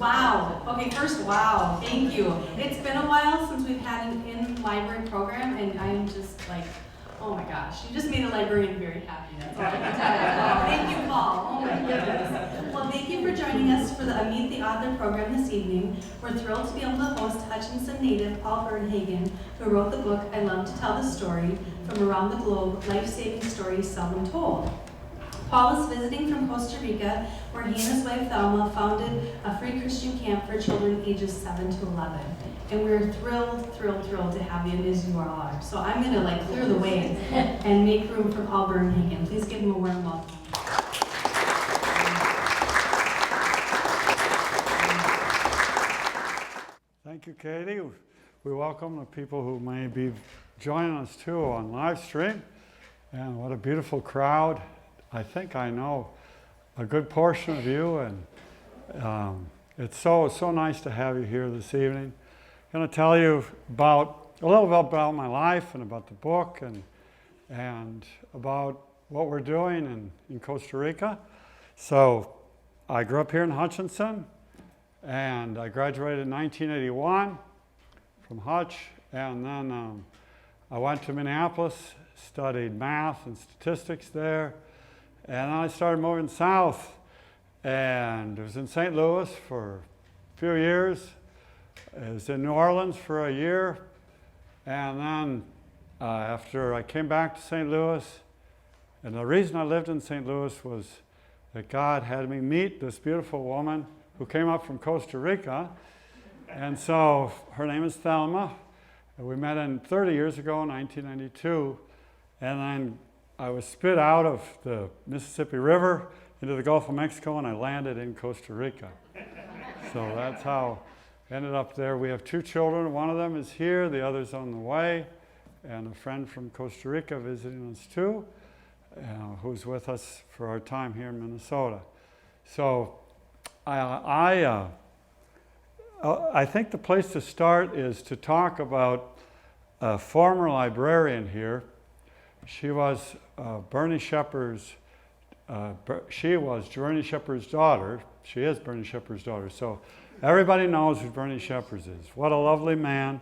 Wow. Okay, first, wow. Thank you. It's been a while since we've had an in-library program, and I'm just like, oh my gosh, you just made a librarian very happy. That's all I can tell you. Oh, thank you, Paul. Oh my goodness. Well, thank you for joining us for the Meet the Author program this evening. We're thrilled to be able to host Hutchinson native Paul Bernhagen, who wrote the book I Love to Tell the Story, From Around the Globe, Life-Saving Stories Seldom Told. Paul is visiting from Costa Rica, where he and his wife Thelma founded a free Christian camp for children ages 7 to 11. And we're thrilled to have you as you all are. So I'm going to clear the way and make room for Paul Bernhagen. Please give him a warm welcome. Thank you, Katie. We welcome the people who may be joining us too on live stream. And what a beautiful crowd. I think I know a good portion of you, and it's so nice to have you here this evening. I'm going to tell you a little bit about my life and about the book and about what we're doing in Costa Rica. So I grew up here in Hutchinson, and I graduated in 1981 from Hutch, and then I went to Minneapolis, studied math and statistics there. And then I started moving south, and I was in St. Louis for a few years. I was in New Orleans for a year, and then after I came back to St. Louis, and the reason I lived in St. Louis was that God had me meet this beautiful woman who came up from Costa Rica, and so her name is Thelma, and we met 30 years ago in 1992, and then I was spit out of the Mississippi River into the Gulf of Mexico, and I landed in Costa Rica. So that's how I ended up there. We have 2 children. One of them is here, the other's on the way, and a friend from Costa Rica visiting us too, who's with us for our time here in Minnesota. So I think the place to start is to talk about a former librarian here. She was Bernie Shepard's. She was Bernie Shepard's daughter. She is Bernie Shepard's daughter. So everybody knows who Bernie Shepard is. What a lovely man.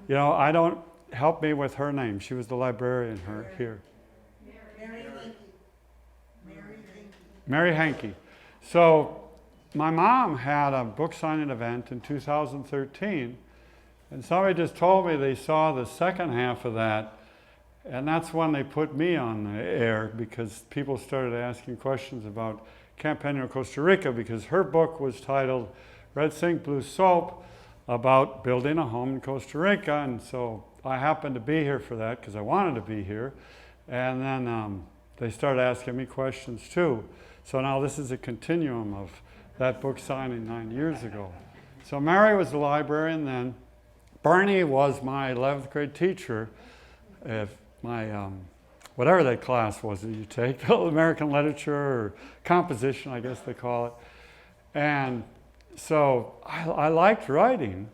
You know, I don't help me with her name. She was the librarian here. Mary Hankey. So my mom had a book signing event in 2013, and somebody just told me they saw the second half of that. And that's when they put me on the air, because people started asking questions about campaigning in Costa Rica, because her book was titled Red Sink, Blue Soap, about building a home in Costa Rica. And so I happened to be here for that because I wanted to be here. And then they started asking me questions too. So now this is a continuum of that book signing 9 years ago. So Mary was the librarian then. Bernie was my 11th grade teacher. My, whatever that class was that you take, American literature or composition, I guess they call it. And so I liked writing,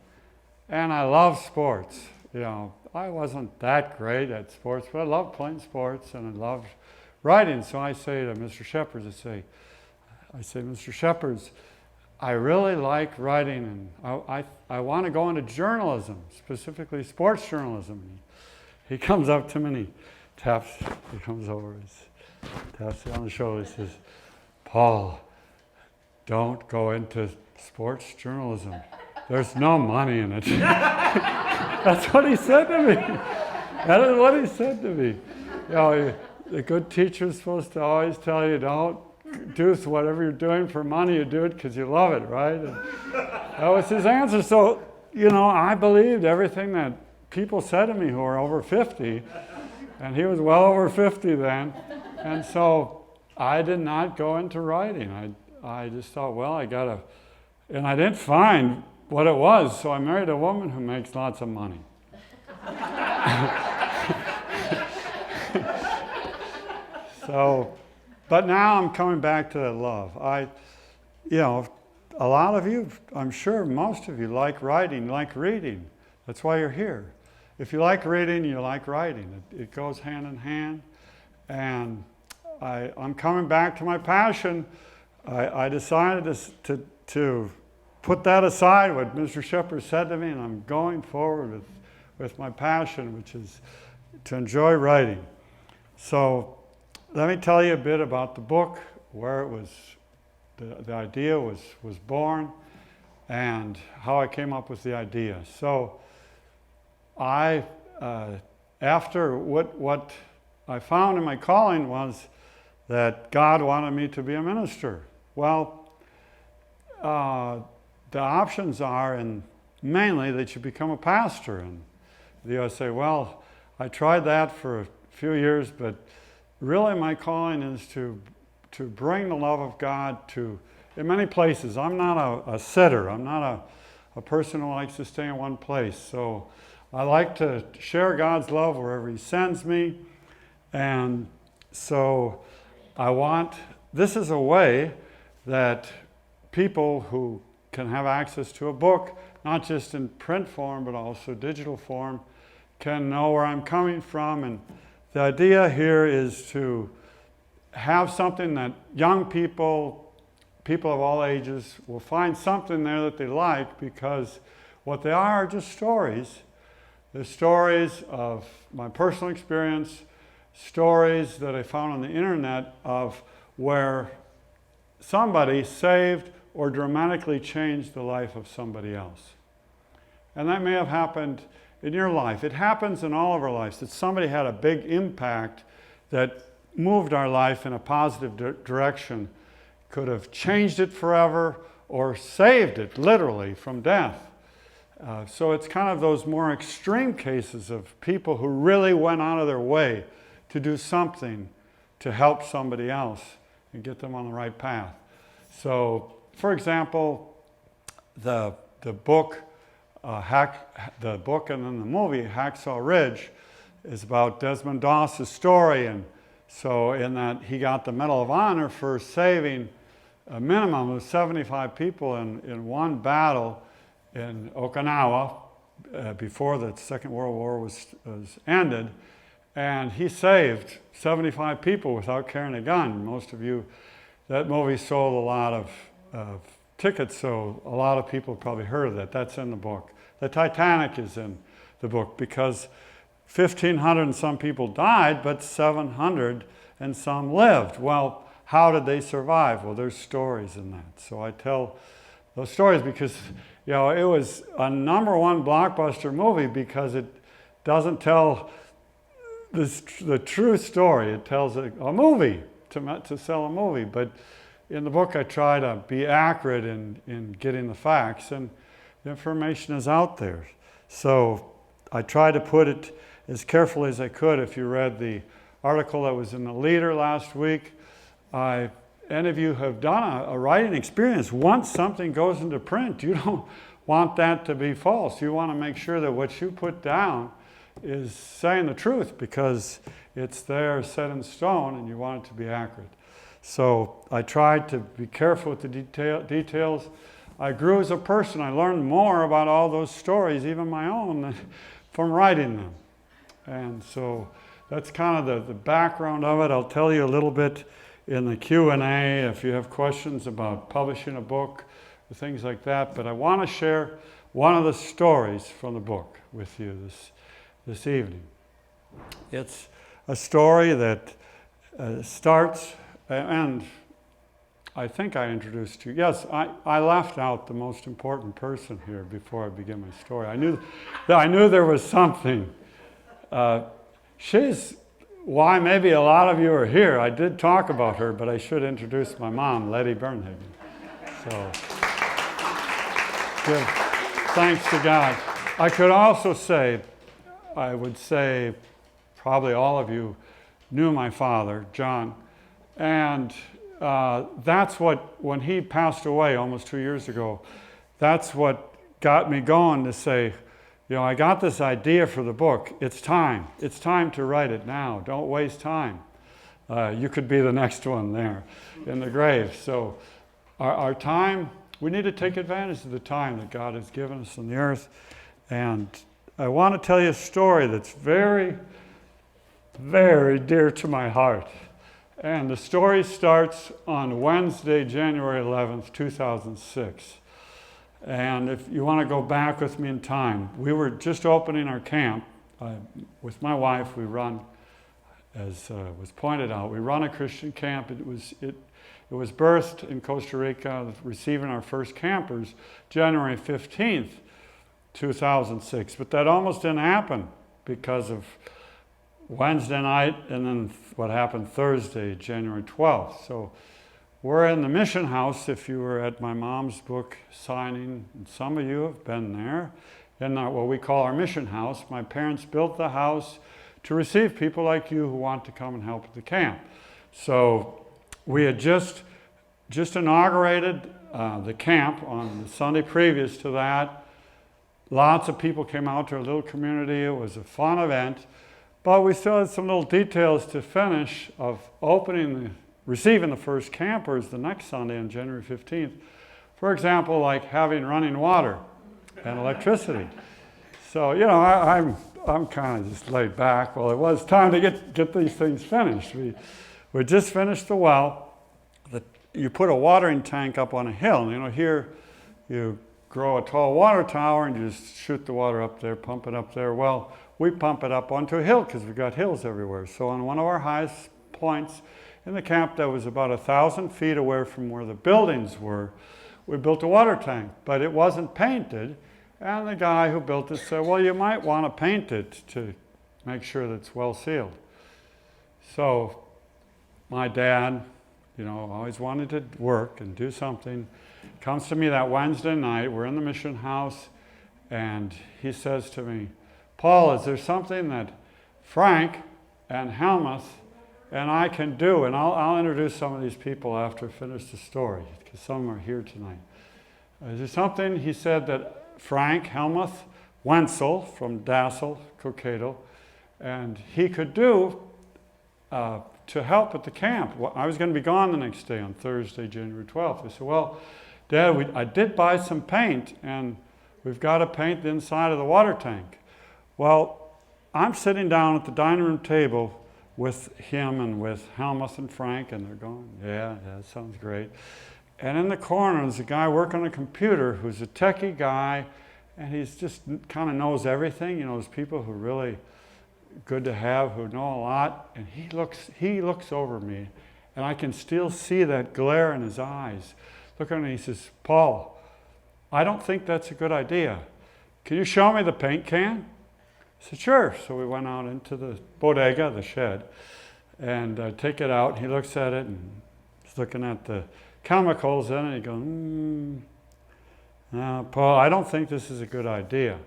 and I loved sports. You know, I wasn't that great at sports, but I loved playing sports, and I loved writing. So I say to Mr. Shepard, I say, Mr. Shepard, I really like writing, and I want to go into journalism, specifically sports journalism. He comes up to me and he comes over, taps me on the shoulder, he says, Paul, don't go into sports journalism. There's no money in it. That's what he said to me. That is what he said to me. You know, the good teacher's supposed to always tell you, don't do whatever you're doing for money, you do it because you love it, right? And that was his answer. So, you know, I believed everything that people said to me who are over 50, and he was well over 50 then, and so I did not go into writing. I just thought, well, I gotta, and I didn't find what it was, so I married a woman who makes lots of money. So, but now I'm coming back to that love. You know, a lot of you, I'm sure most of you like writing, like reading. That's why you're here. If you like reading, you like writing. It goes hand in hand. And I'm coming back to my passion. I decided to put that aside, what Mr. Shepherd said to me, and I'm going forward with my passion, which is to enjoy writing. So let me tell you a bit about the book, where it was, the idea was born, and how I came up with the idea. So I, after what I found in my calling was that God wanted me to be a minister. Well, the options are, and mainly that you become a pastor. And you say, well, I tried that for a few years, but really my calling is to bring the love of God to, in many places. I'm not a sitter. I'm not a person who likes to stay in one place. So I like to share God's love wherever He sends me. And so this is a way that people who can have access to a book, not just in print form, but also digital form, can know where I'm coming from. And the idea here is to have something that young people of all ages will find something there that they like, because what they are just stories. They're stories of my personal experience, stories that I found on the internet of where somebody saved or dramatically changed the life of somebody else. And that may have happened in your life. It happens in all of our lives, that somebody had a big impact that moved our life in a positive direction, could have changed it forever or saved it literally from death. So it's kind of those more extreme cases of people who really went out of their way to do something to help somebody else and get them on the right path. So, for example, the book and then the movie Hacksaw Ridge is about Desmond Doss's story, and so in that he got the Medal of Honor for saving a minimum of 75 people in one battle in Okinawa before the Second World War was ended, and he saved 75 people without carrying a gun. Most of you, that movie sold a lot of tickets, so a lot of people probably heard of that. That's in the book. The Titanic is in the book because 1,500 and some people died, but 700 and some lived. Well, how did they survive? Well, there's stories in that. So I tell those stories because, it was a #1 blockbuster movie because it doesn't tell the true story. It tells a movie, to sell a movie. But in the book, I try to be accurate in getting the facts, and the information is out there. So I try to put it as carefully as I could. If you read the article that was in the Leader last week, any of you have done a writing experience. Once something goes into print, you don't want that to be false. You want to make sure that what you put down is saying the truth, because it's there set in stone and you want it to be accurate. So I tried to be careful with the details. I grew as a person. I learned more about all those stories, even my own, from writing them. And so that's kind of the background of it. I'll tell you a little bit in the Q&A if you have questions about publishing a book or things like that. But I want to share one of the stories from the book with you this evening. It's a story that starts, and I think I introduced you. Yes, I left out the most important person here before I begin my story. I knew there was something. She's why maybe a lot of you are here. I did talk about her, but I should introduce my mom, Letty Bernhagen. So give thanks to God. I could also say, I would say probably all of you knew my father, John, and that's what, when he passed away almost 2 years ago, that's what got me going to say, I got this idea for the book. It's time. It's time to write it now. Don't waste time. You could be the next one there in the grave. So our time, we need to take advantage of the time that God has given us on the earth. And I want to tell you a story that's very, very dear to my heart. And the story starts on Wednesday, January 11th, 2006. And if you want to go back with me in time, we were just opening our camp. With my wife, we run, as was pointed out, we run a Christian camp. It was birthed in Costa Rica, receiving our first campers January 15th, 2006. But that almost didn't happen because of Wednesday night and then what happened Thursday, January 12th. So we're in the mission house. If you were at my mom's book signing, and some of you have been there, in what we call our mission house. My parents built the house to receive people like you who want to come and help at the camp. So we had just inaugurated the camp on the Sunday previous to that. Lots of people came out to our little community. It was a fun event, but we still had some little details to finish of receiving the first campers the next Sunday on January 15th. For example, like having running water and electricity. So, you know, I'm kind of just laid back. Well, it was time to get these things finished. We just finished the well. You put a watering tank up on a hill. You know, here you grow a tall water tower and you just shoot the water up there, pump it up there. Well, we pump it up onto a hill because we've got hills everywhere. So on one of our highest points in the camp that was about 1,000 feet away from where the buildings were, we built a water tank, but it wasn't painted. And the guy who built it said, well, you might want to paint it to make sure that it's well sealed. So my dad, you know, always wanted to work and do something, comes to me that Wednesday night. We're in the mission house, and he says to me, Paul, is there something that Frank and Helmuth and I can do? And I'll introduce some of these people after I finish the story, because some of them are here tonight. Is there something, he said, that Frank Helmuth Wenzel from Dassel, Cokato, and he could do to help at the camp? Well, I was going to be gone the next day on Thursday, January 12th. I said, well, Dad, I did buy some paint, and we've got to paint the inside of the water tank. Well, I'm sitting down at the dining room table with him and with Helmuth and Frank, and they're going, yeah, that sounds great. And in the corner, there's a guy working on a computer who's a techie guy, and he's just kind of knows everything. You know, there's people who are really good to have, who know a lot. And he looks over me, and I can still see that glare in his eyes. Looking at me, he says, Paul, I don't think that's a good idea. Can you show me the paint can? I said, sure. So we went out into the bodega, the shed, and take it out. He looks at it, and he's looking at the chemicals in it. He goes, Paul, I don't think this is a good idea.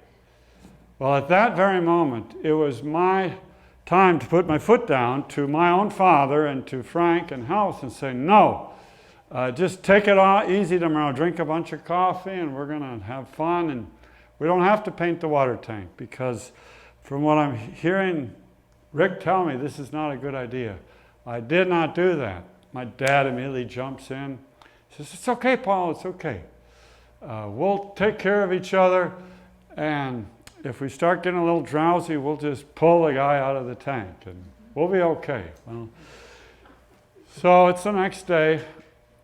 Well, at that very moment, it was my time to put my foot down to my own father and to Frank and House and say, no, just take it all easy tomorrow, drink a bunch of coffee, and we're going to have fun, and we don't have to paint the water tank, because from what I'm hearing Rick tell me, this is not a good idea. I did not do that. My dad immediately jumps in. He says, it's okay, Paul, it's okay. We'll take care of each other, and if we start getting a little drowsy, we'll just pull the guy out of the tank, and we'll be okay. Well, so it's the next day.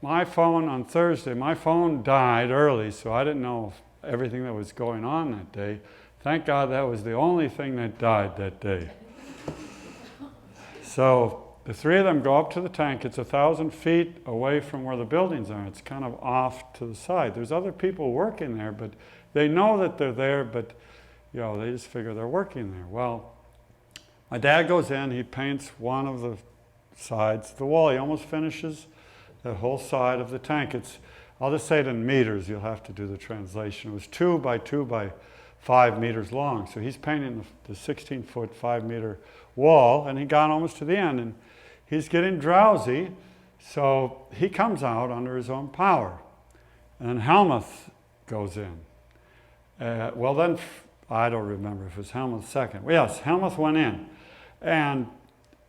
My phone on Thursday, my phone died early, so I didn't know everything that was going on that day. Thank God that was the only thing that died that day. So the three of them go up to the tank. It's 1,000 feet away from where the buildings are. It's kind of off to the side. There's other people working there, but they know that they're there, but you know, they just figure they're working there. Well, my dad goes in, he paints one of the sides of the wall. He almost finishes the whole side of the tank. I'll just say it in meters. You'll have to do the translation. It was 2 by 2 by 5 meters long. So he's painting the 16-foot, 5-meter wall, and he got almost to the end. And he's getting drowsy, so he comes out under his own power. And then Helmuth goes in. Well, then, I don't remember if it was Helmuth second. Well, yes, Helmuth went in. And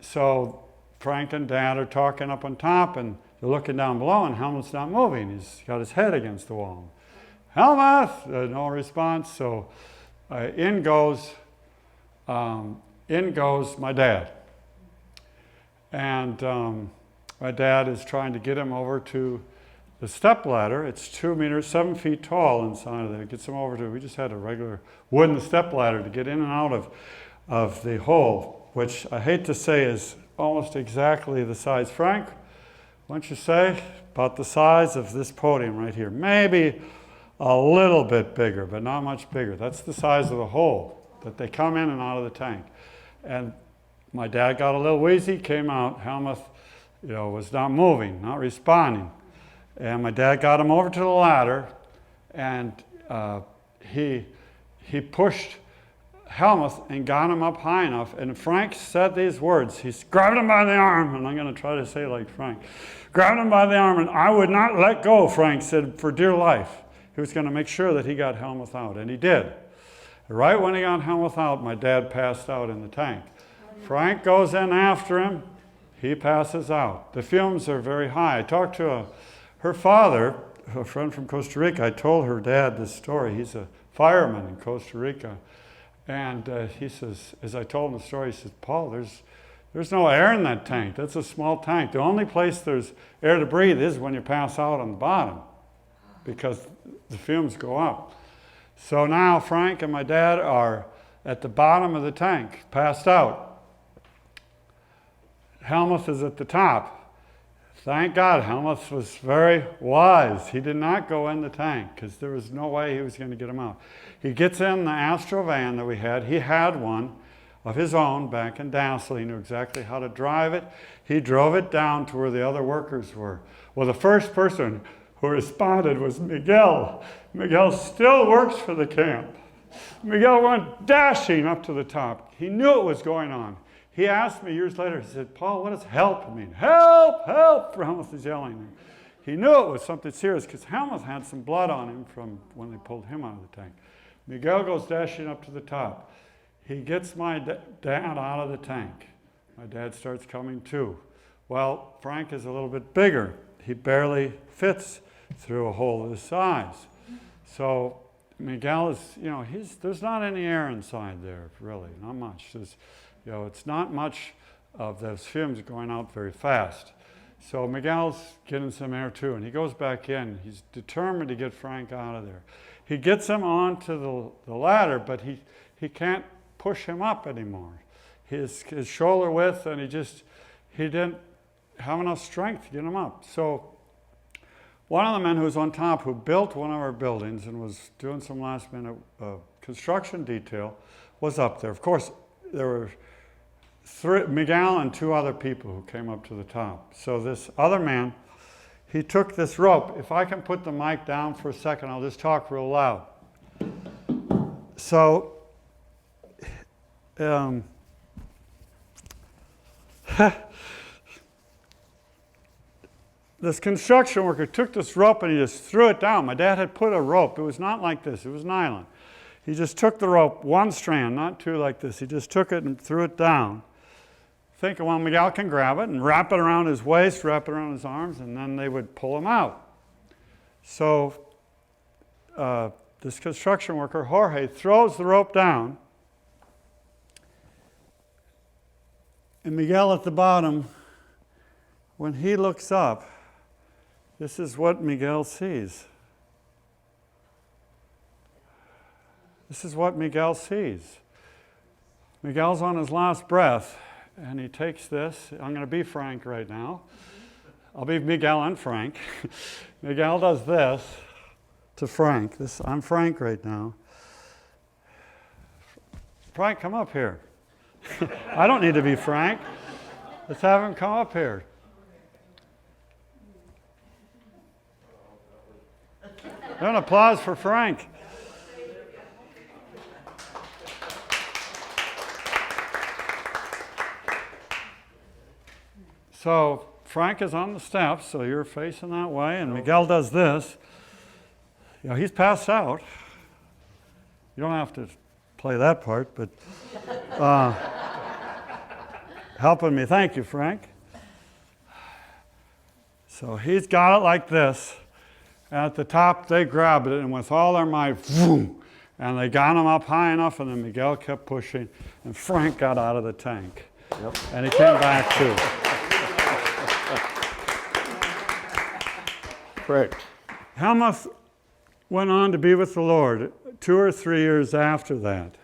so Frank and Dad are talking up on top, and they're looking down below, and Helmuth's not moving. He's got his head against the wall. Helmuth! No response. So in goes my dad. And my dad is trying to get him over to the step ladder. It's 2 meters, 7 feet tall inside of there. It gets them over to, we just had a regular wooden step ladder to get in and out of the hole, which I hate to say is almost exactly the size. Frank, why don't you say about the size of this podium right here? Maybe a little bit bigger, but not much bigger. That's the size of the hole that they come in and out of the tank. And my dad got a little wheezy, came out. Helmuth, was not moving, not responding. And my dad got him over to the ladder, and he pushed Helmuth and got him up high enough. And Frank said these words. He grabbed him by the arm, and I'm going to try to say it like Frank. Grabbed him by the arm, and I would not let go, Frank said, for dear life. He was going to make sure that he got Helmuth out, and he did. Right when he got Helmuth out, my dad passed out in the tank. Frank goes in after him. He passes out. The fumes are very high. I talked to her father, a friend from Costa Rica. I told her dad this story. He's a fireman in Costa Rica. And he says, as I told him the story, he says, Paul, there's no air in that tank. That's a small tank. The only place there's air to breathe is when you pass out on the bottom, because the fumes go up. So now Frank and my dad are at the bottom of the tank, passed out. Helmuth is at the top. Thank God, Helmuth was very wise. He did not go in the tank because there was no way he was going to get him out. He gets in the Astro van that we had. He had one of his own back in Dassel. He knew exactly how to drive it. He drove it down to where the other workers were. Well, the first person who responded was Miguel. Miguel still works for the camp. Miguel went dashing up to the top. He knew what was going on. He asked me years later, he said, Paul, what does help mean? Help, help, Helmuth is yelling. He knew it was something serious because Helmuth had some blood on him from when they pulled him out of the tank. Miguel goes dashing up to the top. He gets my dad out of the tank. My dad starts coming too. Well, Frank is a little bit bigger. He barely fits through a hole this size. So Miguel is, there's not any air inside there, really, not much. It's not much of those fumes going out very fast. So Miguel's getting some air too, and he goes back in. He's determined to get Frank out of there. He gets him onto the ladder, but he can't push him up anymore. His shoulder width, and he didn't have enough strength to get him up. So one of the men who was on top, who built one of our buildings and was doing some last minute construction detail, was up there. Of course, there were Miguel and 2 other people who came up to the top. So this other man, he took this rope. If I can put the mic down for a second, I'll just talk real loud. So, this construction worker took this rope and he just threw it down. My dad had put a rope. It was not like this. It was nylon. He just took the rope, 1 strand, not 2 like this. He just took it and threw it down. Thinking, well, Miguel can grab it and wrap it around his waist, wrap it around his arms, and then they would pull him out. So this construction worker, Jorge, throws the rope down, and Miguel at the bottom, when he looks up, this is what Miguel sees. This is what Miguel sees. Miguel's on his last breath, and he takes this. I'm going to be Frank right now. I'll be Miguel and Frank. Miguel does this to Frank. I'm Frank right now. Frank, come up here. I don't need to be Frank. Let's have him come up here. An applause for Frank. So Frank is on the steps, so you're facing that way, and Miguel does this. He's passed out. You don't have to play that part, but helping me. Thank you, Frank. So he's got it like this. At the top, they grabbed it, and with all their might, boom, and they got him up high enough, and then Miguel kept pushing, and Frank got out of the tank. Yep. And he came back too. Correct. Helmuth went on to be with the Lord 2 or 3 years after that.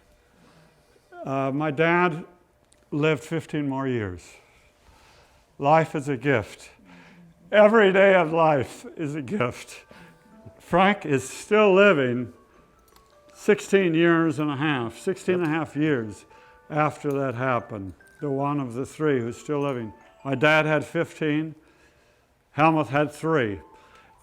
My dad lived 15 more years. Life is a gift. Every day of life is a gift. Frank is still living 16 and a half years after that happened. The one of the three who's still living. My dad had 15, Helmuth had 3.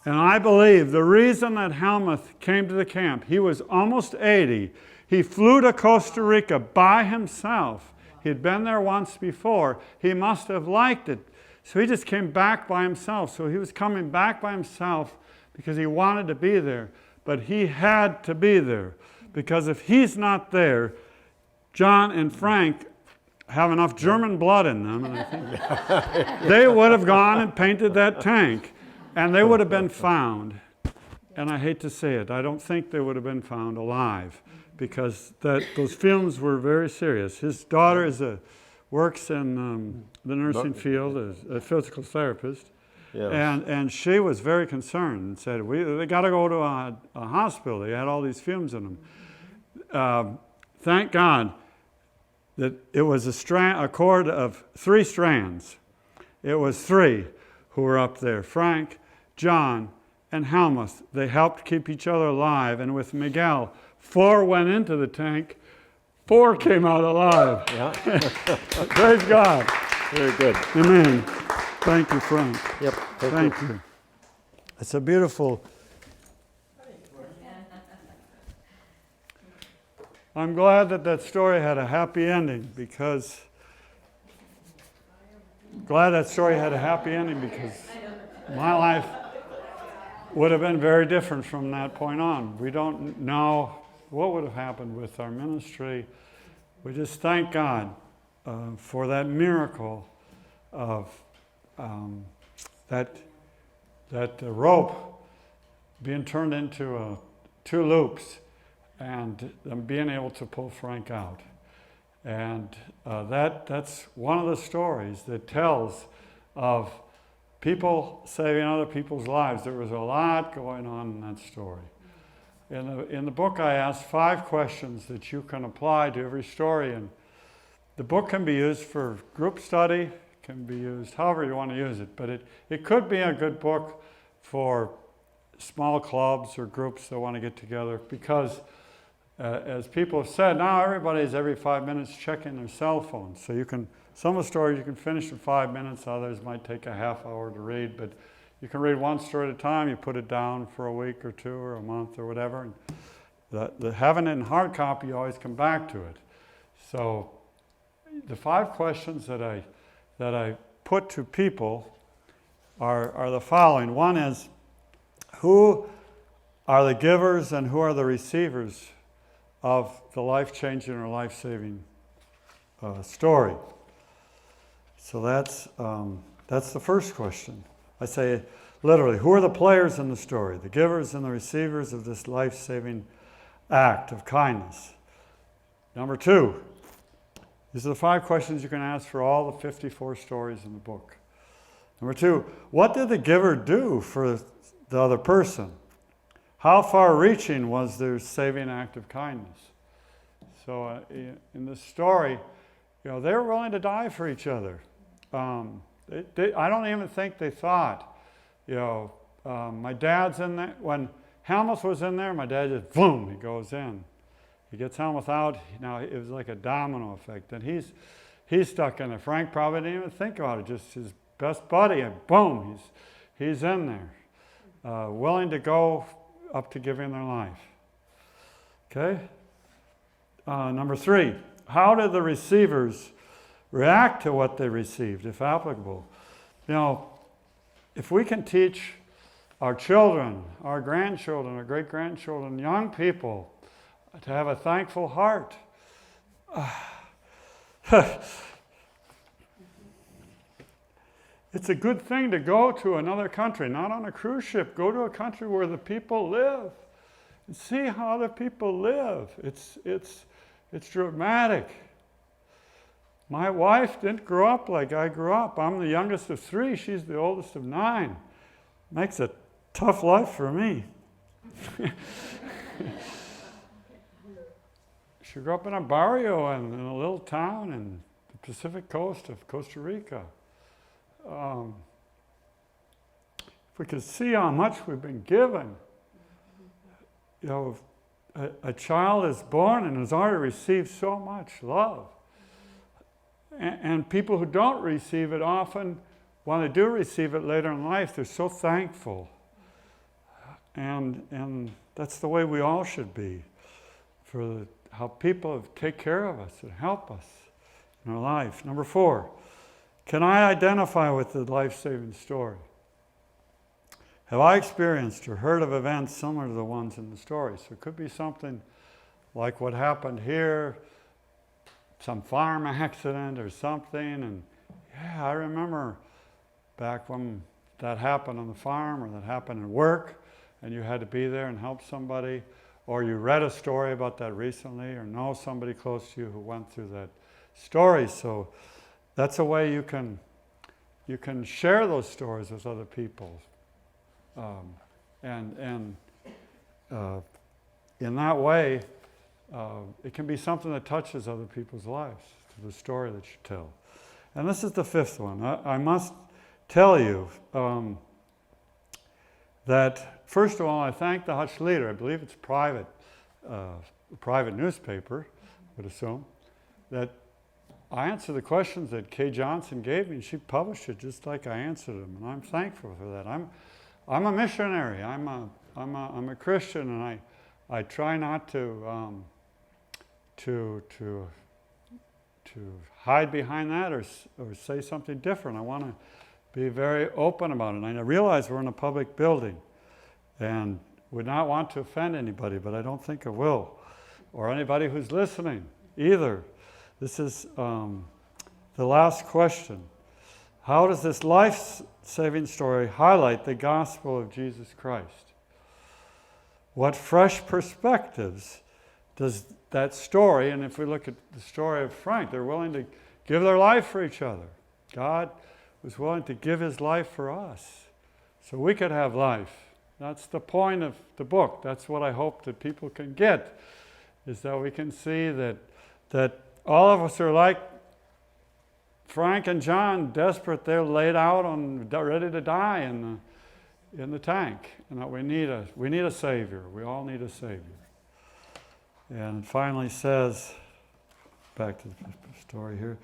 And I believe the reason that Helmuth came to the camp, he was almost 80. He flew to Costa Rica by himself. He'd been there once before. He must have liked it. So he just came back by himself. So he was coming back by himself because he wanted to be there. But he had to be there. Because if he's not there, John and Frank have enough German blood in them, and I think they would have gone and painted that tank, and they would have been found. And I hate to say it, I don't think they would have been found alive, because those films were very serious. His daughter works in the nursing field as a physical therapist, Yes. and she was very concerned and said, they got to go to a hospital. They had all these fumes in them. Thank God that it was a cord of 3 strands. It was 3 who were up there, Frank, John, and Helmuth. They helped keep each other alive, and with Miguel, 4 went into the tank, 4 came out alive. Yeah. Praise God. Very good. Amen. Thank you, Frank. Yep. Thank you. It's a beautiful... I'm glad that story had a happy ending because my life would have been very different from that point on. We don't know what would have happened with our ministry. We just thank God for that miracle of that rope being turned into 2 loops and being able to pull Frank out. And that's one of the stories that tells of people saving other people's lives. There was a lot going on in that story. In the book, I asked 5 questions that you can apply to every story. And the book can be used for group study, can be used however you want to use it. But it could be a good book for small clubs or groups that want to get together because as people have said, now everybody's every 5 minutes checking their cell phone. So some of the stories you can finish in 5 minutes, others might take a half hour to read, but you can read one story at a time, you put it down for a week or 2 or a month or whatever. And having it in hard copy, you always come back to it. So the 5 questions that I put to people are the following. One is, who are the givers and who are the receivers of the life-changing or life-saving story? So that's the first question. I say literally, who are the players in the story, the givers and the receivers of this life-saving act of kindness? Number 2, these are the 5 questions you can ask for all the 54 stories in the book. Number 2, what did the giver do for the other person? How far-reaching was their saving act of kindness? So in this story, they were willing to die for each other. I don't even think they thought, my dad's in there. When Helmuth was in there, my dad just, boom, he goes in. He gets Helmuth out. Now, it was like a domino effect. And he's stuck in there. Frank probably didn't even think about it, just his best buddy, and boom, he's in there, willing to go up to giving their life. Okay? Number 3, how did the receivers react to what they received, if applicable? If we can teach our children, our grandchildren, our great-grandchildren, young people to have a thankful heart, it's a good thing to go to another country, not on a cruise ship. Go to a country where the people live and see how other people live. It's dramatic. My wife didn't grow up like I grew up. I'm the youngest of 3. She's the oldest of 9. Makes it tough life for me. She grew up in a barrio and in a little town in the Pacific coast of Costa Rica. If we could see how much we've been given, you know, a child is born and has already received so much love. And people who don't receive it often, when they do receive it later in life, they're so thankful. And that's the way we all should be, for how people take care of us and help us in our life. Number 4, can I identify with the life-saving story? Have I experienced or heard of events similar to the ones in the story? So it could be something like what happened here, some farm accident or something. And yeah, I remember back when that happened on the farm, or that happened at work, and you had to be there and help somebody, or you read a story about that recently, or know somebody close to you who went through that story. So that's a way you can share those stories with other people. And in that way, it can be something that touches other people's lives, the story that you tell. And this is the 5th one. I must tell you that, first of all, I thank the Hutch Leader. I believe it's a private newspaper, I would assume, that I answer the questions that Kay Johnson gave me, and she published it just like I answered them, and I'm thankful for that. I'm a missionary. I'm a Christian, and I try not to hide behind that or say something different. I want to be very open about it. And I realize we're in a public building, and would not want to offend anybody, but I don't think I will, or anybody who's listening either. This is the last question. How does this life-saving story highlight the gospel of Jesus Christ? What fresh perspectives does that story, and if we look at the story of Frank, they're willing to give their life for each other. God was willing to give his life for us so we could have life. That's the point of the book. That's what I hope that people can get, is that we can see that all of us are like Frank and John, desperate. They're laid out on, ready to die in the tank, and that we need a Savior. We all need a Savior. And it finally says, back to the story here,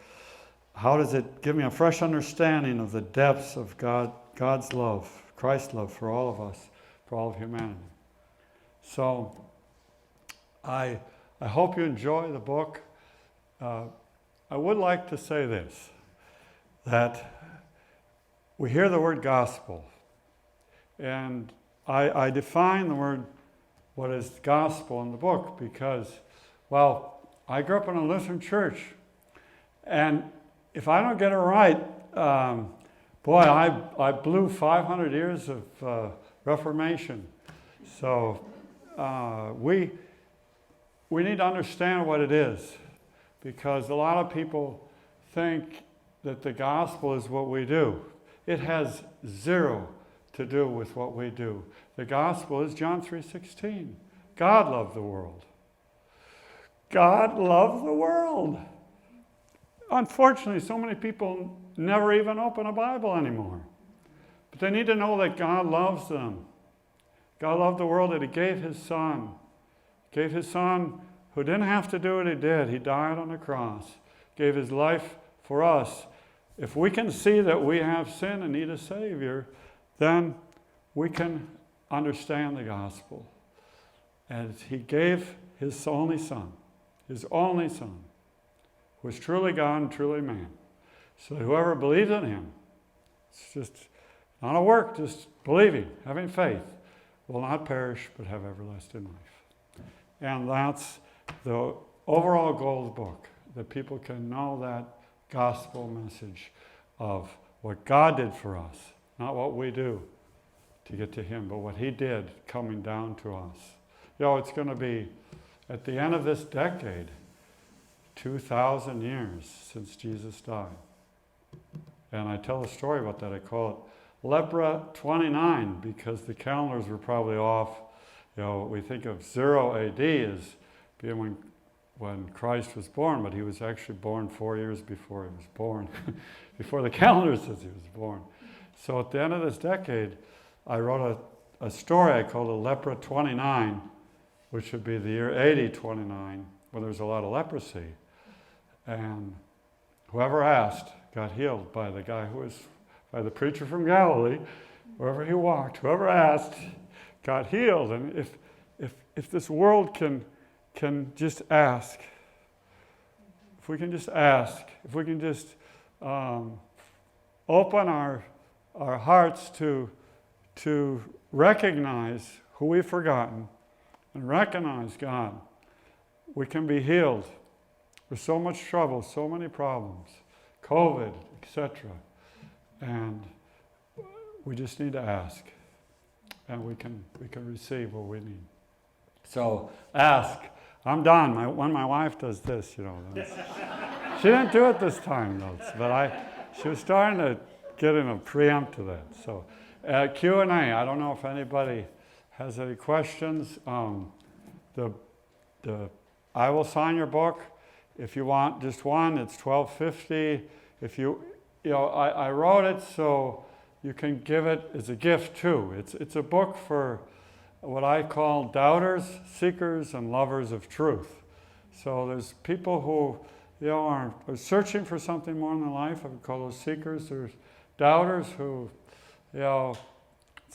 how does it give me a fresh understanding of the depths of God's love, Christ's love for all of us, for all of humanity? So I hope you enjoy the book. I would like to say this, that we hear the word gospel, and I define the word, what is gospel in the book, because, well, I grew up in a Lutheran church, and if I don't get it right, boy, I blew 500 years of Reformation. So we need to understand what it is, because a lot of people think that the gospel is what we do. It has zero to do with what we do. The gospel is John 3:16. God loved the world. God loved the world. Unfortunately, so many people never even open a Bible anymore. But they need to know that God loves them. God loved the world, that he gave his son. Gave his son, who didn't have to do what he did. He died on the cross. Gave his life for us. If we can see that we have sin and need a Savior, then we can understand the gospel. And he gave his only son, who was truly God and truly man. So whoever believes in him, it's just not a work, just believing, having faith, will not perish but have everlasting life. And that's the overall goal of the book, that people can know that gospel message of what God did for us, not what we do to get to him, but what he did coming down to us. You know, it's going to be, at the end of this decade, 2,000 years since Jesus died. And I tell a story about that. I call it lepra 29 because the calendars were probably off. We think of 0 AD as being when Christ was born, but he was actually born 4 years before he was born, before the calendar says he was born. So at the end of this decade, I wrote a story I called it Lepra 29, which would be the year 8029, when there's a lot of leprosy. And whoever asked got healed by the preacher from Galilee. Wherever he walked, whoever asked got healed. And if this world can just ask, if we can just ask, if we can just open our hearts to recognize who we've forgotten and recognize God, we can be healed. There's so much trouble, so many problems, COVID, etc. And we just need to ask, and we can receive what we need. So ask. I'm done. When my wife does this, she didn't do it this time, though. But she was starting to get in a preempt to that. So Q&A. I don't know if anybody has any questions. I will sign your book. If you want just one, it's $12.50. If I wrote it so you can give it as a gift too. It's a book for what I call doubters, seekers, and lovers of truth. So there's people who are searching for something more in their life. I would call those seekers. There's doubters who, it's a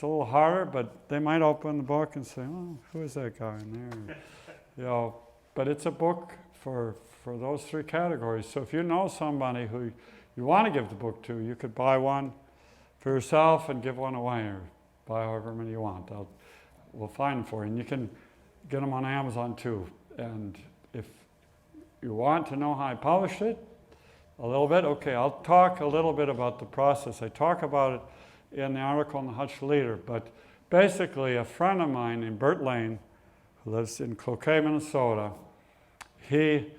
little harder, but they might open the book and say, "Oh, who is that guy in there?" But it's a book for those three categories. So if you know somebody who you want to give the book to, you could buy one for yourself and give one away, or buy however many you want. We'll find them for you. And you can get them on Amazon too. And if you want to know how I published it, a little bit, okay, I'll talk a little bit about the process. I talk about it in the article in the Hutch Leader, but basically a friend of mine named Bert Lane, who lives in Cloquet, Minnesota, he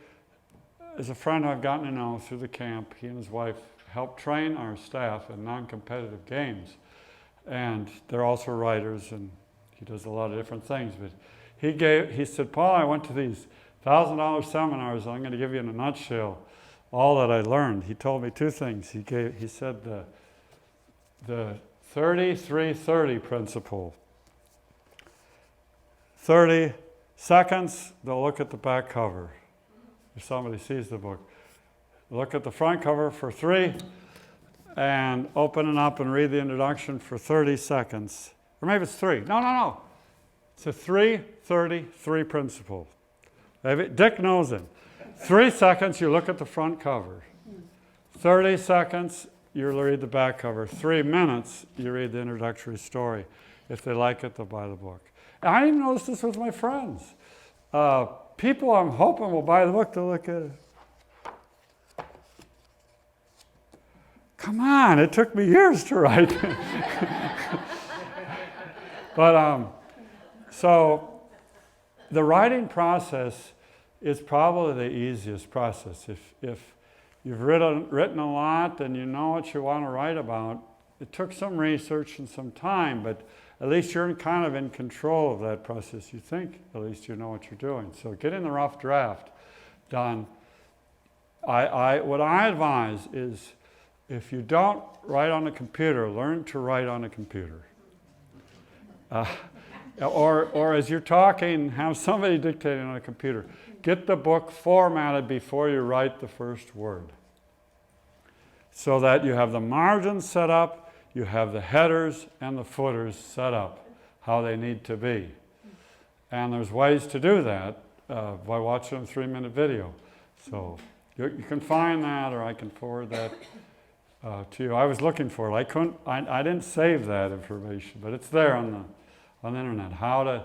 is a friend I've gotten to know through the camp. He and his wife help train our staff in non-competitive games. And they're also writers, and he does a lot of different things. But he said, "Paul, I went to these $1,000 seminars. I'm going to give you in a nutshell all that I learned." He told me two things. He said the 30-3-30 principle. 30 seconds, they'll look at the back cover. If somebody sees the book, look at the front cover for 3, and open it up and read the introduction for 30 seconds. Or maybe it's 3. No. It's a 3-30-3 principle. Dick knows it. 3 seconds, you look at the front cover. 30 seconds, you read the back cover. 3 minutes, you read the introductory story. If they like it, they'll buy the book. And I even noticed this with my friends. People I'm hoping will buy the book, they'll look at it. Come on, it took me years to write. But so the writing process is probably the easiest process. If you've written a lot and you know what you want to write about, it took some research and some time, but at least you're kind of in control of that process. You think at least you know what you're doing. So getting the rough draft done. What I advise is, if you don't write on a computer, learn to write on a computer. Or as you're talking, have somebody dictating on a computer. Get the book formatted before you write the first word, so that you have the margins set up, you have the headers and the footers set up how they need to be. And there's ways to do that by watching a 3-minute video. So you can find that, or I can forward that to you. I was looking for it. I didn't save that information, but it's there on the internet, how to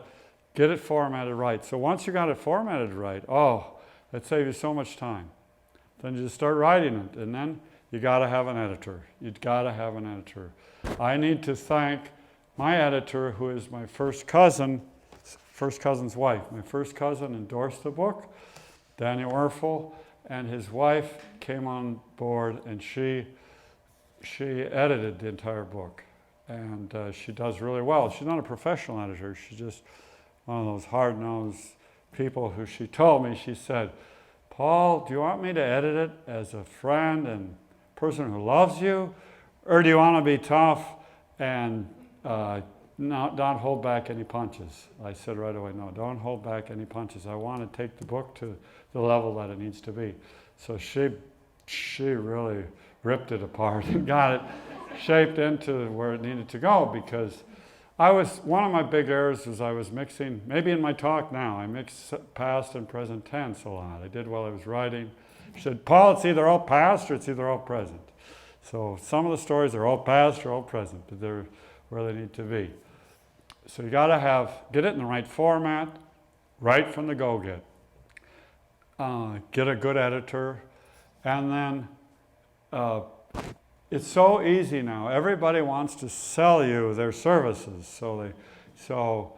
get it formatted right. So once you got it formatted right, that saves you so much time. Then you just start writing it, and then you got to have an editor. You've got to have an editor. I need to thank my editor, who is my first cousin's wife. My first cousin endorsed the book, Daniel Erfel, and his wife came on board, and she edited the entire book. and she does really well. She's not a professional editor. She's just one of those hard-nosed people who she told me, she said, Paul, do you want me to edit it as a friend and person who loves you, or do you want to be tough and don't hold back any punches? I said right away, no, don't hold back any punches. I want to take the book to the level that it needs to be. So she really ripped it apart and got it shaped into where it needed to go, because one of my big errors was I was mixing, maybe in my talk now, I mix past and present tense a lot. I did while I was writing. She said, Paul, it's either all past or it's either all present. So some of the stories are all past or all present, but they're where they need to be. So you got to get it in the right format, right from the go-get. Get a good editor, and then it's so easy now. Everybody wants to sell you their services, so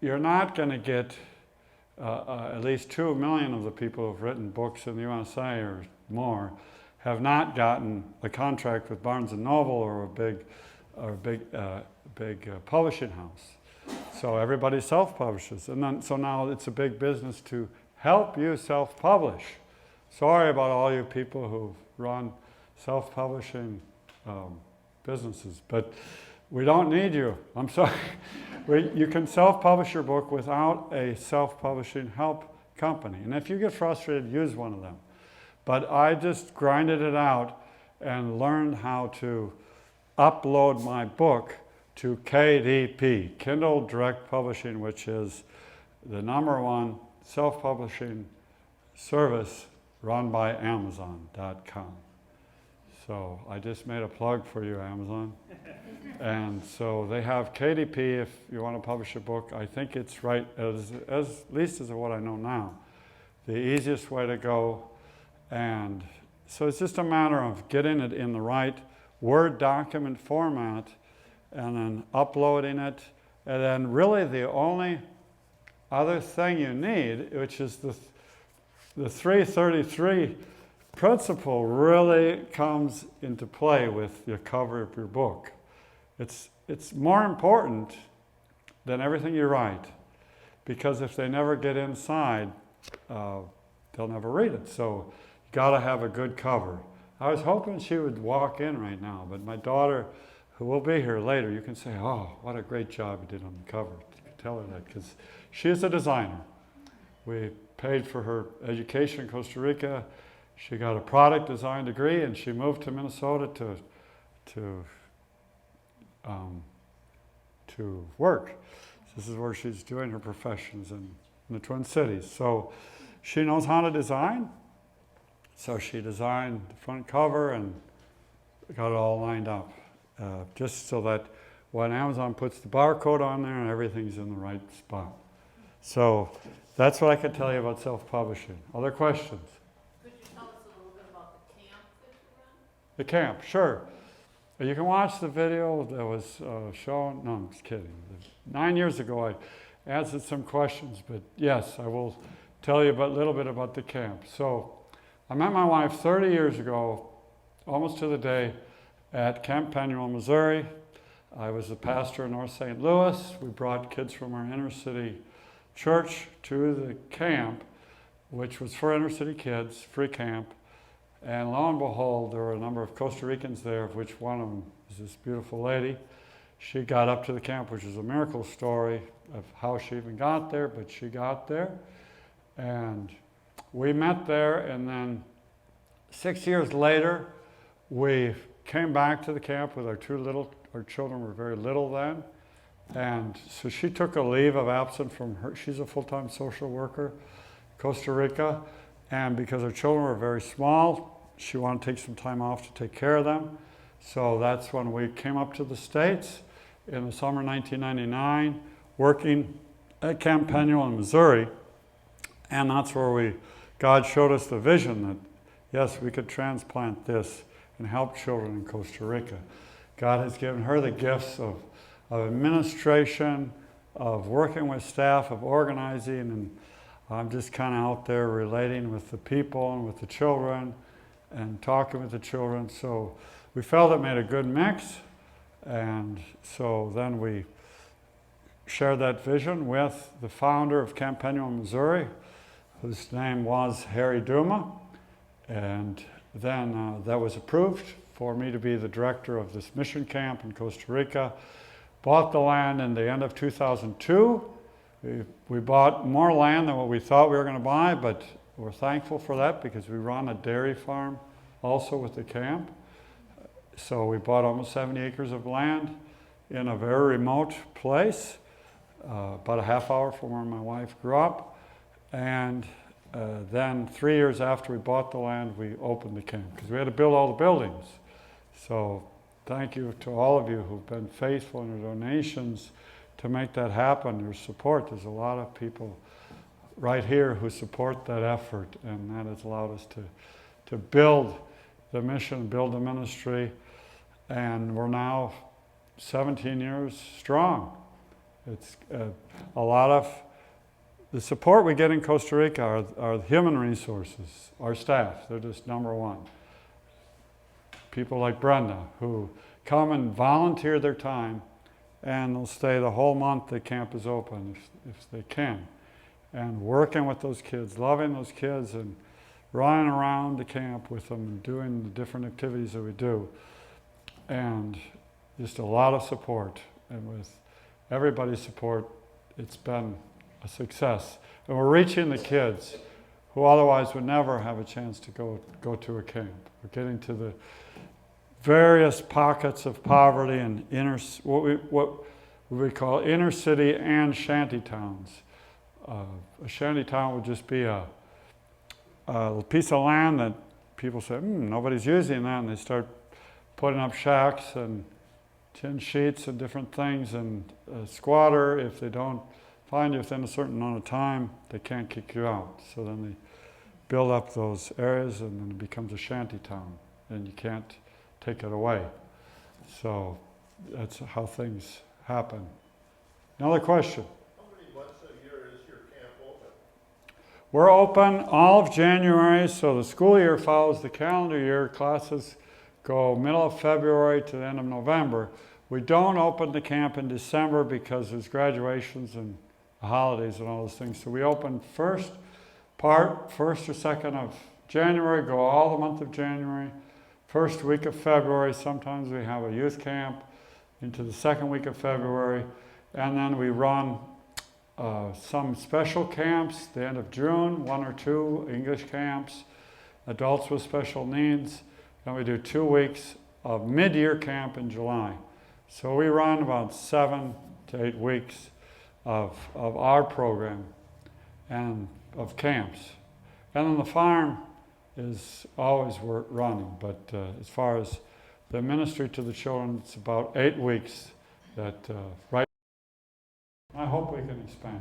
you're not going to get at least 2 million of the people who've written books in the USA or more have not gotten a contract with Barnes and Noble or a big publishing house. So everybody self-publishes, and so now it's a big business to help you self-publish. Sorry about all you people who run self-publishing businesses, but we don't need you. I'm sorry. You can self-publish your book without a self-publishing help company, and if you get frustrated, use one of them. But I just grinded it out and learned how to upload my book to KDP, Kindle Direct Publishing, which is the #1 self-publishing service run by Amazon.com. So I just made a plug for you, Amazon. And so they have KDP if you want to publish a book. I think it's right, at least as of what I know now, the easiest way to go. And so it's just a matter of getting it in the right Word document format and then uploading it. And then really the only other thing you need, which is the 333 principle, really comes into play with the cover of your book. It's more important than everything you write, because if they never get inside, they'll never read it. So you got to have a good cover. I was hoping she would walk in right now, but my daughter, who will be here later, you can say, oh, what a great job you did on the cover. Tell her that, because she's a designer. We paid for her education in Costa Rica. She got a product design degree, and she moved to Minnesota to work. This is where she's doing her professions in the Twin Cities. So she knows how to design. So she designed the front cover and got it all lined up, just so that when Amazon puts the barcode on there, and everything's in the right spot. So that's what I can tell you about self-publishing. Other questions? Could you tell us a little bit about the camp that you run? The camp, sure. You can watch the video that was shown. No, I'm just kidding. 9 years ago, I answered some questions, but yes, I will tell you a little bit about the camp. So I met my wife 30 years ago, almost to the day, at Camp Penuel, Missouri. I was a pastor in North St. Louis. We brought kids from our inner city church to the camp, which was for inner city kids, free camp. And lo and behold, there were a number of Costa Ricans there, of which one of them is this beautiful lady. She got up to the camp, which is a miracle story of how she even got there, but she got there. And we met there, and then 6 years later, we came back to the camp with our children were very little then. And so she took a leave of absence from her. She's a full-time social worker, Costa Rica. And because her children were very small, she wanted to take some time off to take care of them. So that's when we came up to the States in the summer 1999, working at Camp Penuel in Missouri. And that's where God showed us the vision that, yes, we could transplant this and help children in Costa Rica. God has given her the gifts of administration, of working with staff, of organizing, and I'm just kind of out there relating with the people and with the children and talking with the children. So we felt it made a good mix, And so then we shared that vision with the founder of Camp Penuel, Missouri, whose name was Harry Duma. And then that was approved for me to be the director of this mission camp in Costa Rica. Bought the land in the end of 2002. We bought more land than what we thought we were going to buy, but we're thankful for that because we run a dairy farm also with the camp. So we bought almost 70 acres of land in a very remote place, about a half hour from where my wife grew up. And then 3 years after we bought the land, we opened the camp because we had to build all the buildings. So thank you to all of you who've been faithful in your donations to make that happen, your support. There's a lot of people right here who support that effort, and that has allowed us to build the mission, build the ministry, and we're now 17 years strong. It's a lot of the support we get in Costa Rica are human resources, our staff. They're just number one. People like Brenda who come and volunteer their time, and they'll stay the whole month the camp is open if they can. And working with those kids, loving those kids, and running around the camp with them and doing the different activities that we do. And just a lot of support. And with everybody's support, it's been a success. And we're reaching the kids who otherwise would never have a chance to go to a camp. We're getting to the various pockets of poverty and what we call inner city and shanty towns. A shanty town would just be a piece of land that people say, nobody's using that, and they start putting up shacks and tin sheets and different things, and a squatter, if they don't find you within a certain amount of time, they can't kick you out. So then they build up those areas, and then it becomes a shanty town, and you can't take it away. So that's how things happen. Another question? How many months a year is your camp open? We're open all of January, so the school year follows the calendar year. Classes go middle of February to the end of November. We don't open the camp in December because there's graduations and holidays and all those things. So we open first or second of January, go all the month of January. First week of February, sometimes we have a youth camp into the second week of February. And then we run some special camps the end of June, 1 or 2 English camps, adults with special needs. And we do 2 weeks of mid-year camp in July. So we run about 7 to 8 weeks of our program and of camps. And then the farm is always running, but as far as the ministry to the children, it's about 8 weeks that right. I hope we can expand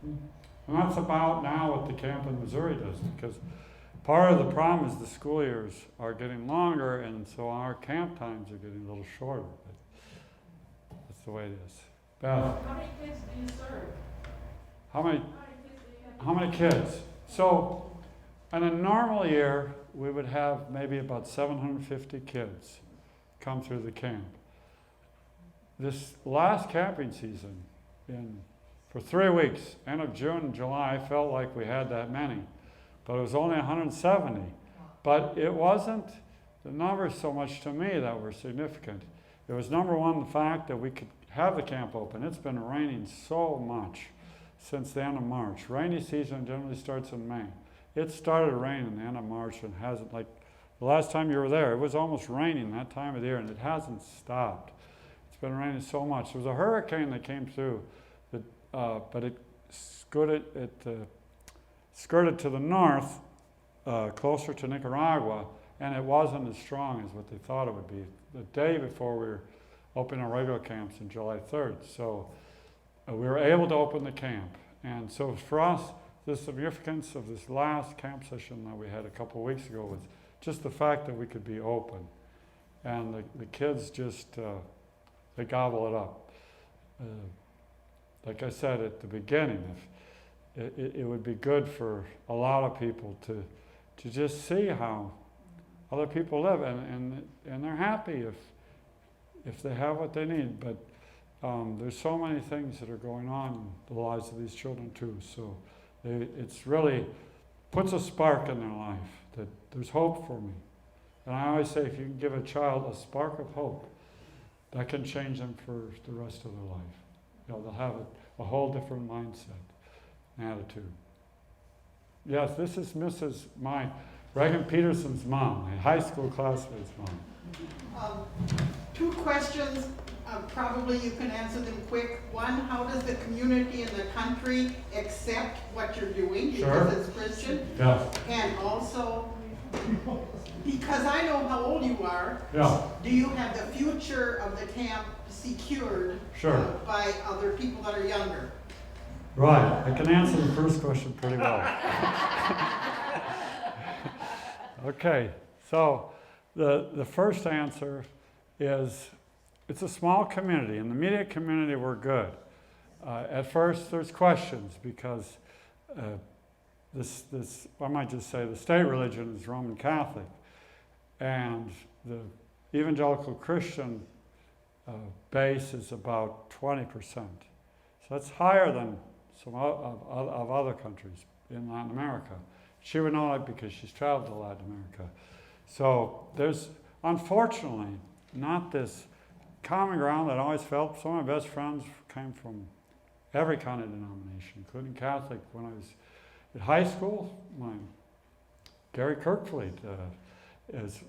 it. And that's about now what the camp in Missouri does, because part of the problem is the school years are getting longer, and so our camp times are getting a little shorter. But that's the way it is. Beth, How many kids do you serve? how many kids do you have? how many kids? So in a normal year, we would have maybe about 750 kids come through the camp. This last camping season, for 3 weeks, end of June and July, I felt like we had that many, but it was only 170. But it wasn't the numbers so much to me that were significant. It was number one, the fact that we could have the camp open. It's been raining so much since the end of March. Rainy season generally starts in May. It started raining the end of March and hasn't, like the last time you were there, it was almost raining that time of the year, and it hasn't stopped. It's been raining so much. There was a hurricane that came through, but it skirted to the north, closer to Nicaragua, and it wasn't as strong as what they thought it would be. The day before we were opening our regular camps on July 3rd. So we were able to open the camp. And so for us, the significance of this last camp session that we had a couple of weeks ago was just the fact that we could be open. And the kids just, they gobble it up. Like I said at the beginning, it would be good for a lot of people to just see how other people live, and they're happy if they have what they need. But there's so many things that are going on in the lives of these children too. So it's really puts a spark in their life that there's hope for me. And I always say, if you can give a child a spark of hope, that can change them for the rest of their life. You know, they'll have a whole different mindset and attitude. Yes, this is my Reagan Peterson's mom, my high school classmate's mom. 2 questions, probably you can answer them quick. One, how does the community and the country accept what you're doing because it's Christian? Yeah. And also, because I know how old you are, Yeah. do you have the future of the camp secured by other people that are younger? Right. I can answer the first question pretty well. Okay. So the first answer is it's a small community. In the immediate community, we're good. At first, there's questions because I might just say the state religion is Roman Catholic, and the evangelical Christian base is about 20%. So that's higher than some of other countries in Latin America. She would know that because she's traveled to Latin America. So there's, unfortunately, not this common ground that I always felt. Some of my best friends came from every kind of denomination, including Catholic. When I was in high school, Gary Kirkfleet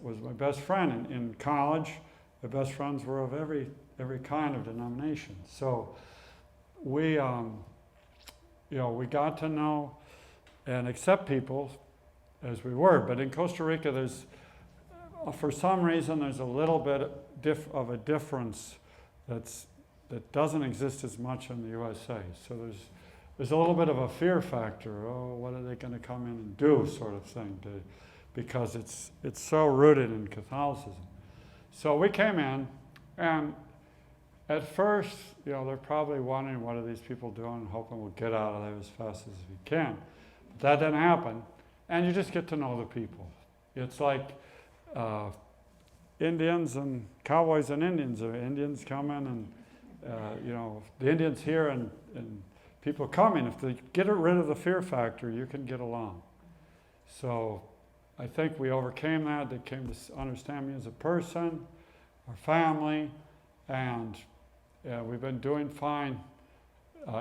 was my best friend. In college, my best friends were of every kind of denomination. So we got to know and accept people as we were. But in Costa Rica, there's, for some reason, there's a little bit of a difference that doesn't exist as much in the USA. So there's a little bit of a fear factor. Oh, what are they going to come in and do, sort of thing, because it's so rooted in Catholicism. So we came in, and at first, they're probably wondering, what are these people doing, and hoping we'll get out of there as fast as we can. But that didn't happen, and you just get to know the people. It's like Indians and cowboys and Indians. Indians come in, and the Indians here and people coming. If they get rid of the fear factor, you can get along. So I think we overcame that. They came to understand me as a person, our family, and we've been doing fine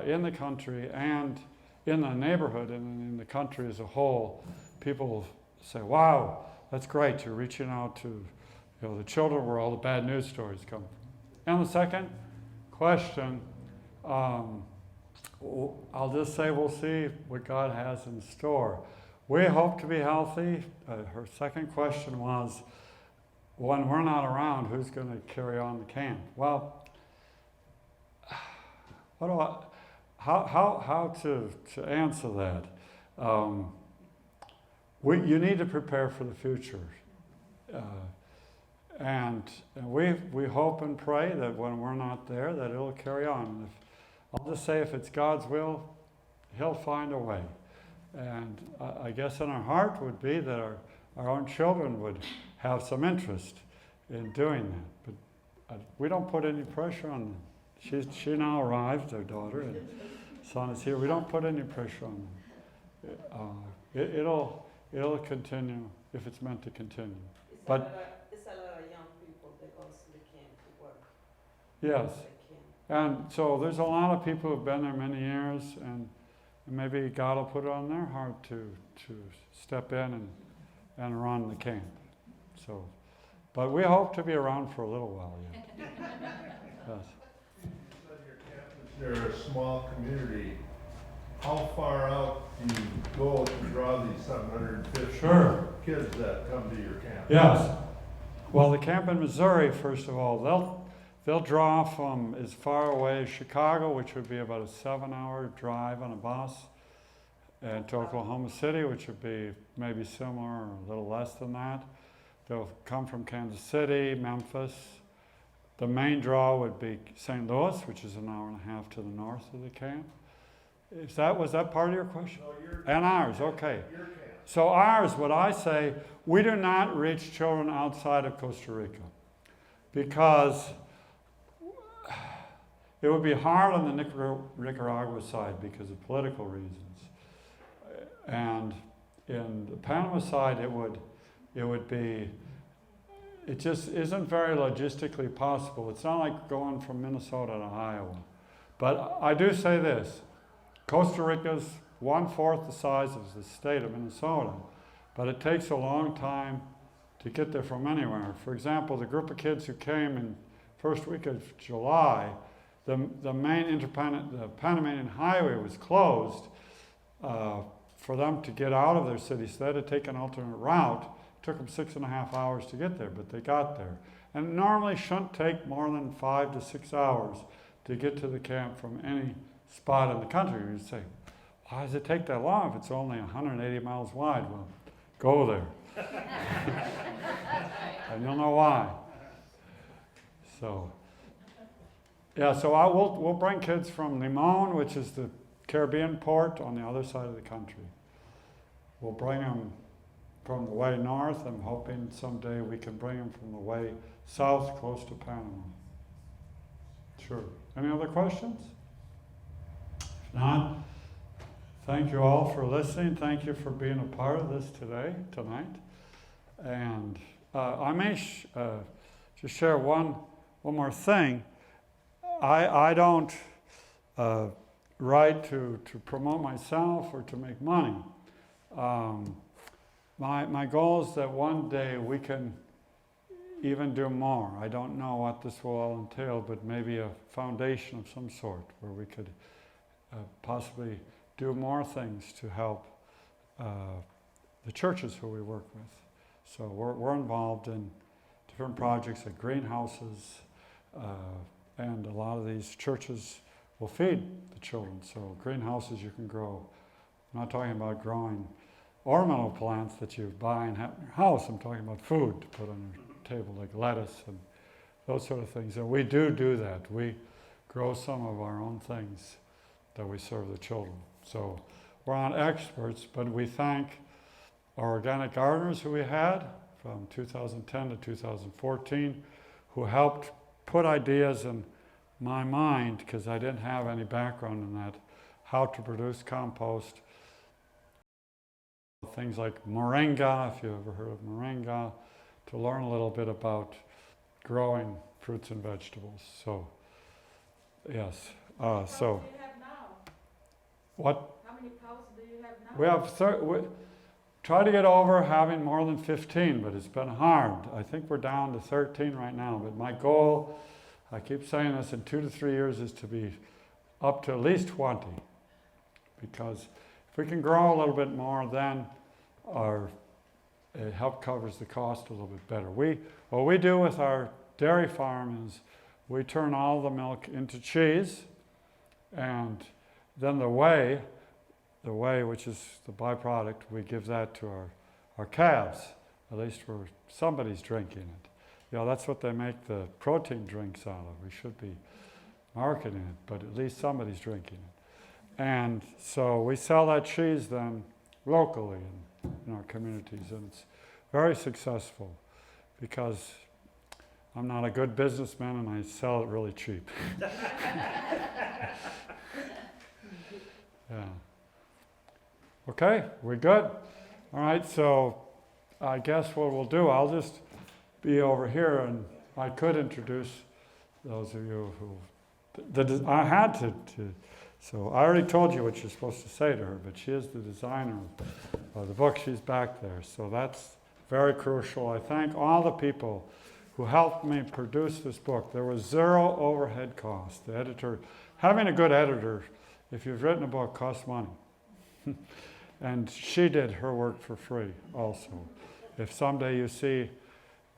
in the country and in the neighborhood and in the country as a whole. People say, wow, that's great. You're reaching out to the children where all the bad news stories come from. And the second question, I'll just say we'll see what God has in store. We hope to be healthy. Her second question was, when we're not around, who's going to carry on the camp? Well, how to answer that? You need to prepare for the future. And we hope and pray that when we're not there, that it'll carry on. I'll just say, if it's God's will, He'll find a way. And I guess in our heart would be that our own children would have some interest in doing that. But we don't put any pressure on them. She now arrived, our daughter, and son is here. We don't put any pressure on them. It'll continue if it's meant to continue. It's a lot of young people that goes to the camp to work. Yes. And so there's a lot of people who've been there many years, and maybe God will put it on their heart to step in and run the camp. So, but we hope to be around for a little while yet. Yes. You said your camp is near a small community. How far out do you go to draw these 750 kids that come to your camp? Yes. Well, the camp in Missouri, first of all, they'll draw from as far away as Chicago, which would be about a 7-hour drive on a bus, and to Oklahoma City, which would be maybe similar or a little less than that. They'll come from Kansas City, Memphis. The main draw would be St. Louis, which is an hour and a half to the north of the camp. Was that part of your question? No, and ours, okay. Your camp. So ours, what I say, we do not reach children outside of Costa Rica, because It would be hard on the Nicaragua side because of political reasons. And in the Panama side, it just isn't very logistically possible. It's not like going from Minnesota to Iowa. But I do say this, Costa Rica's 1/4 the size of the state of Minnesota, but it takes a long time to get there from anywhere. For example, the group of kids who came in first week of July, the Panamanian highway was closed for them to get out of their city, so they had to take an alternate route. It took them 6.5 hours to get there, but they got there. And it normally shouldn't take more than 5 to 6 hours to get to the camp from any spot in the country. You'd say, why does it take that long if it's only 180 miles wide? Well, go there. And you'll know why. So, yeah, so we'll bring kids from Limon, which is the Caribbean port on the other side of the country. We'll bring them from the way north. I'm hoping someday we can bring them from the way south, close to Panama. Sure. Any other questions? If not, thank you all for listening. Thank you for being a part of this tonight. And I may just share one more thing. I don't write to promote myself or to make money. My goal is that one day we can even do more. I don't know what this will all entail, but maybe a foundation of some sort where we could possibly do more things to help the churches who we work with. So we're involved in different projects like greenhouses, and a lot of these churches will feed the children. So greenhouses you can grow. I'm not talking about growing ornamental plants that you buy and have in your house. I'm talking about food to put on your table, like lettuce and those sort of things. And we do that. We grow some of our own things that we serve the children. So we're not experts, but we thank our organic gardeners who we had from 2010 to 2014, who helped put ideas in my mind, because I didn't have any background in that, how to produce compost. Things like moringa, if you've ever heard of moringa, to learn a little bit about growing fruits and vegetables. So, yes. How many cows do you have now? What? How many cows do you have now? We have try to get over having more than 15, but it's been hard. I think we're down to 13 right now. But my goal, I keep saying this, in 2 to 3 years is to be up to at least 20. Because if we can grow a little bit more, then it help covers the cost a little bit better. What we do with our dairy farm is we turn all the milk into cheese, and then the whey, which is the byproduct, we give that to our calves, at least where somebody's drinking it. You know, that's what they make the protein drinks out of. We should be marketing it, but at least somebody's drinking it. And so we sell that cheese then locally in our communities, and it's very successful because I'm not a good businessman and I sell it really cheap. Yeah. Okay, we're good? All right, so I guess what we'll do, I'll just be over here, and I could introduce those of you who, I had to, so I already told you what you're supposed to say to her, but she is the designer of the book. She's back there, so that's very crucial. I thank all the people who helped me produce this book. There was zero overhead cost. The editor, having a good editor, if you've written a book, costs money. And she did her work for free also. If someday you see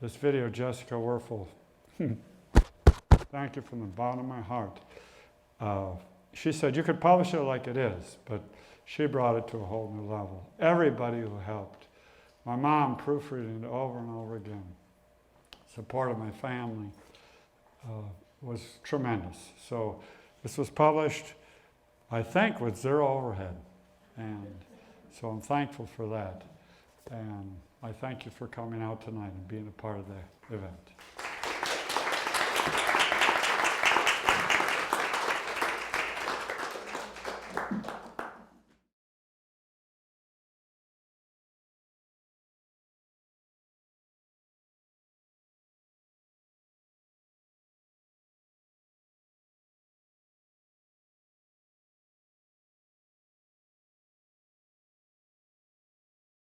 this video, Jessica Werfel, thank you from the bottom of my heart. She said you could publish it like it is, but she brought it to a whole new level. Everybody who helped. My mom proofreading it over and over again. Support of my family was tremendous. So this was published, I think, with zero overhead. And so I'm thankful for that. And I thank you for coming out tonight and being a part of the event.